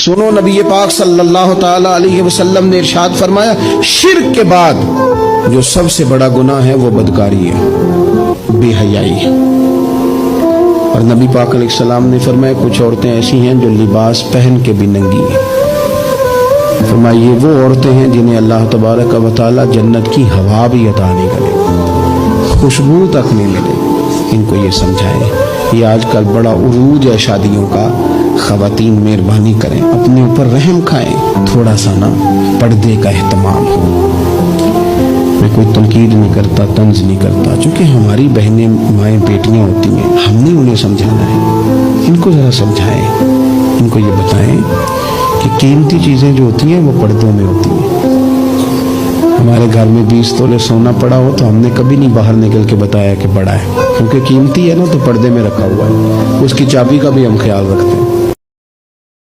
सुनो, नबी पाक सल्लल्लाहु ताला अलैहि वसल्लम ने इरशाद फरमाया, शिर्क के बाद जो सबसे बड़ा गुनाह है वो बदकारी है, बेहयाई है। और नबी पाक अलैहिस्सलाम ने फरमाया, कुछ औरतें ऐसी हैं जो लिबास पहन के भी नंगी हैं। फरमाया, ये वो औरतें हैं जिन्हें अल्लाह तबारक व तआला जन्नत की हवा भी अता नहीं करेगा, खुशबू तक नहीं मिलेगी। इनको ये समझाएं। ये आजकल बड़ा उरूज है शादियों का। ख़वातीन मेहरबानी करें, अपने ऊपर रहम खाएं, थोड़ा सा ना पर्दे का एहतमाम हो। मैं कोई तनकीद नहीं करता, तंज नहीं करता, क्योंकि हमारी बहनें माएँ बेटियाँ होती हैं, हमने उन्हें समझाना है। इनको ज़रा समझाएं, इनको ये बताएं कि कीमती चीज़ें जो होती हैं वो पर्दों में होती हैं। हमारे घर में 20 तोले सोना पड़ा हो तो हमने कभी नहीं बाहर निकल के बताया कि बड़ा है, क्योंकि कीमती है ना, तो पर्दे में रखा हुआ है, उसकी चाबी का भी हम ख्याल रखते हैं।